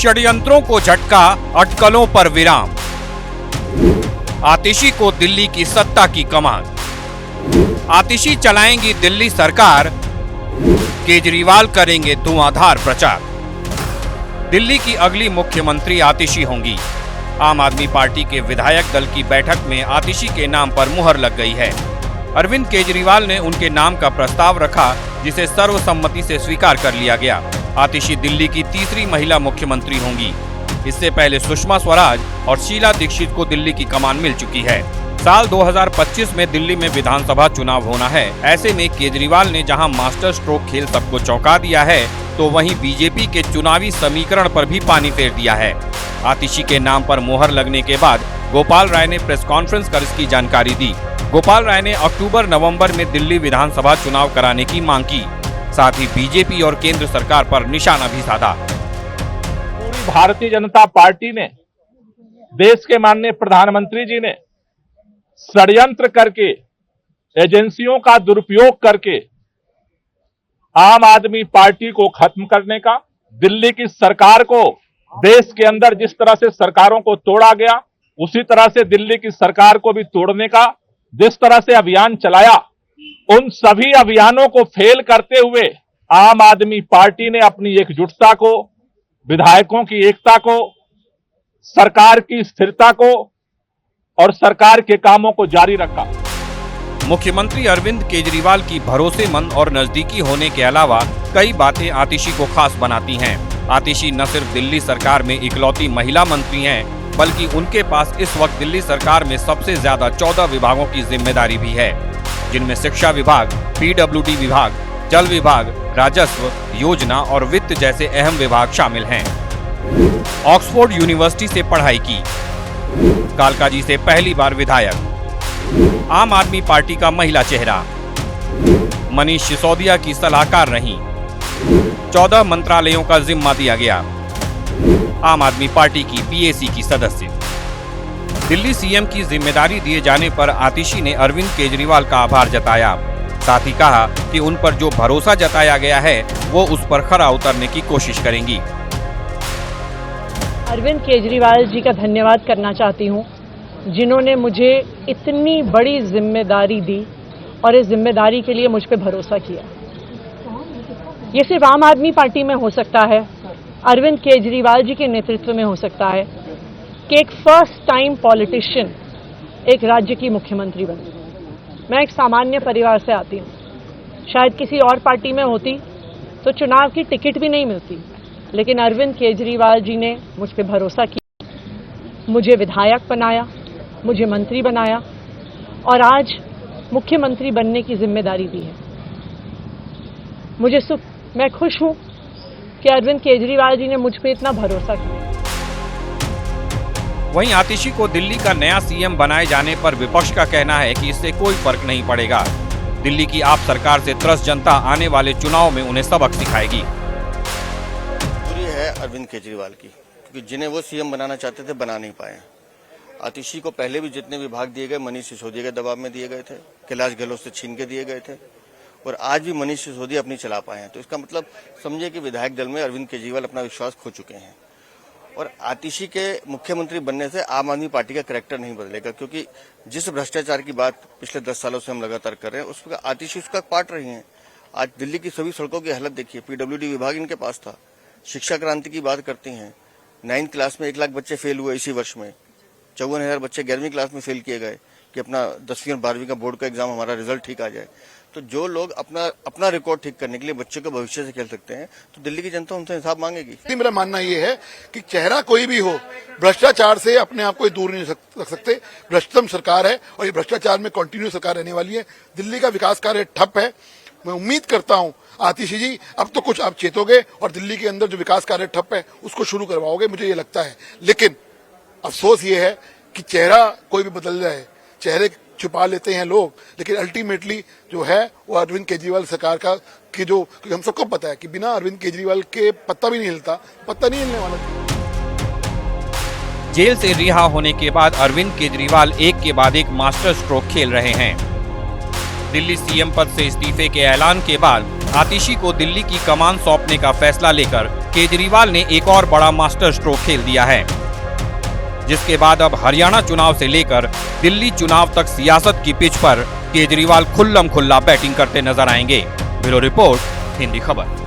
षड्यंत्रों को झटका, अटकलों पर विराम। आतिशी को दिल्ली की सत्ता की कमान। आतिशी चलाएंगी दिल्ली सरकार, केजरीवाल करेंगे धुआंधार प्रचार। दिल्ली की अगली मुख्यमंत्री आतिशी होंगी। आम आदमी पार्टी के विधायक दल की बैठक में आतिशी के नाम पर मुहर लग गई है। अरविंद केजरीवाल ने उनके नाम का प्रस्ताव रखा, जिसे सर्वसम्मति से स्वीकार कर लिया गया। आतिशी दिल्ली की तीसरी महिला मुख्यमंत्री होंगी। इससे पहले सुषमा स्वराज और शीला दीक्षित को दिल्ली की कमान मिल चुकी है। साल 2025 में दिल्ली में विधानसभा चुनाव होना है। ऐसे में केजरीवाल ने जहां मास्टर स्ट्रोक खेल सबको चौंका दिया है, तो वहीं बीजेपी के चुनावी समीकरण पर भी पानी फेर दिया है। आतिशी के नाम पर मोहर लगने के बाद गोपाल राय ने प्रेस कॉन्फ्रेंस कर इसकी जानकारी दी। गोपाल राय ने अक्टूबर-नवंबर में दिल्ली विधानसभा चुनाव कराने की मांग की। साथ ही बीजेपी और केंद्र सरकार पर निशाना भी साधा। भारतीय जनता पार्टी ने, देश के माननीय प्रधानमंत्री जी ने षड्यंत्र करके, एजेंसियों का दुरुपयोग करके आम आदमी पार्टी को खत्म करने का, दिल्ली की सरकार को, देश के अंदर जिस तरह से सरकारों को तोड़ा गया उसी तरह से दिल्ली की सरकार को भी तोड़ने का जिस तरह से अभियान चलाया, उन सभी अभियानों को फेल करते हुए आम आदमी पार्टी ने अपनी एकजुटता को, विधायकों की एकता को, सरकार की स्थिरता को और सरकार के कामों को जारी रखा। मुख्यमंत्री अरविंद केजरीवाल की भरोसेमंद और नजदीकी होने के अलावा कई बातें आतिशी को खास बनाती हैं। आतिशी न सिर्फ दिल्ली सरकार में इकलौती महिला मंत्री हैं, बल्कि उनके पास इस वक्त दिल्ली सरकार में सबसे ज्यादा 14 विभागों की जिम्मेदारी भी है, जिनमें शिक्षा विभाग, पीडब्ल्यूडी विभाग, जल विभाग, राजस्व, योजना और वित्त जैसे अहम विभाग शामिल हैं। ऑक्सफोर्ड यूनिवर्सिटी से पढ़ाई की, कालकाजी से पहली बार विधायक, आम आदमी पार्टी का महिला चेहरा, मनीष सिसोदिया की सलाहकार रहीं, 14 मंत्रालयों का जिम्मा दिया गया, आम आदमी पार्टी की पीएसी की सदस्य। दिल्ली सीएम की जिम्मेदारी दिए जाने पर आतिशी ने अरविंद केजरीवाल का आभार जताया। साथ ही कहा कि उन पर जो भरोसा जताया गया है वो उस पर खरा उतरने की कोशिश करेंगी। अरविंद केजरीवाल जी का धन्यवाद करना चाहती हूँ, जिन्होंने मुझे इतनी बड़ी जिम्मेदारी दी और इस जिम्मेदारी के लिए मुझ पर भरोसा किया। ये सिर्फ आम आदमी पार्टी में हो सकता है, अरविंद केजरीवाल जी के नेतृत्व में हो सकता है कि एक फर्स्ट टाइम पॉलिटिशियन एक राज्य की मुख्यमंत्री बने। मैं एक सामान्य परिवार से आती हूँ, शायद किसी और पार्टी में होती तो चुनाव की टिकट भी नहीं मिलती, लेकिन अरविंद केजरीवाल जी ने मुझ पर भरोसा किया, मुझे विधायक बनाया, मुझे मंत्री बनाया और आज मुख्यमंत्री बनने की जिम्मेदारी दी है। मैं खुश हूँ कि अरविंद केजरीवाल जी ने मुझ पर इतना भरोसा किया। वहीं आतिशी को दिल्ली का नया सीएम बनाए जाने पर विपक्ष का कहना है कि इससे कोई फर्क नहीं पड़ेगा। दिल्ली की आप सरकार से त्रस्त जनता आने वाले चुनाव में उन्हें सबक सिखाएगी। पूरी है अरविंद केजरीवाल की, क्योंकि जिन्हें वो सीएम बनाना चाहते थे बना नहीं पाए। आतिशी को पहले भी जितने विभाग दिए गए मनीष सिसोदिया के दबाव में दिए गए थे, कैलाश गहलोत से छीन के दिए गए थे और आज भी मनीष सिसोदिया अपनी चला पाए हैं। तो इसका मतलब समझे कि विधायक दल में अरविंद केजरीवाल अपना विश्वास खो चुके हैं और आतिशी के मुख्यमंत्री बनने से आम आदमी पार्टी का कैरेक्टर नहीं बदलेगा, क्योंकि जिस भ्रष्टाचार की बात पिछले 10 सालों से हम लगातार कर रहे हैं उसका आतिशी उसका पार्ट रही है। आज दिल्ली की सभी सड़कों की हालत देखिए, पीडब्ल्यूडी विभाग इनके पास था। शिक्षा क्रांति की बात करती हैं, 9th क्लास में 1 लाख बच्चे फेल हुए इसी वर्ष में, 54,000 बच्चे 11वीं क्लास में फेल किए गए कि अपना 10वीं और 12वीं का बोर्ड का एग्जाम हमारा रिजल्ट ठीक आ जाए। तो जो लोग अपना रिकॉर्ड ठीक करने के लिए बच्चों के भविष्य से खेल सकते हैं, तो दिल्ली की जनता उनसे हिसाब मांगेगी। मेरा मानना ये है कि चेहरा कोई भी हो, भ्रष्टाचार से अपने आप को दूर नहीं रख सकते। भ्रष्टतम सरकार है और ये भ्रष्टाचार में कंटिन्यू सरकार रहने वाली है। दिल्ली का विकास कार्य ठप है। मैं उम्मीद करता हूं आतिशी जी अब तो कुछ आप चेतोगे और दिल्ली के अंदर जो विकास कार्य ठप है उसको शुरू करवाओगे, मुझे ये लगता है। लेकिन अफसोस ये है कि चेहरा कोई भी बदल जाए, चेहरे छुपा लेते हैं लोग, लेकिन अल्टीमेटली जो है वो अरविंद केजरीवाल सरकार का कि जो हम सबको पता है कि बिना अरविंद केजरीवाल के पत्ता भी नहीं हिलता, पत्ता नहीं हिलने वाला। जेल से रिहा होने के बाद अरविंद केजरीवाल एक के बाद एक मास्टर स्ट्रोक खेल रहे हैं। दिल्ली सीएम पद से इस्तीफे के ऐलान के बाद आतिशी को दिल्ली की कमान सौंपने का फैसला लेकर केजरीवाल ने एक और बड़ा मास्टर स्ट्रोक खेल दिया है, जिसके बाद अब हरियाणा चुनाव से लेकर दिल्ली चुनाव तक सियासत की पिच पर केजरीवाल खुल्लम खुल्ला बैटिंग करते नजर आएंगे। ब्यूरो रिपोर्ट, हिंदी खबर।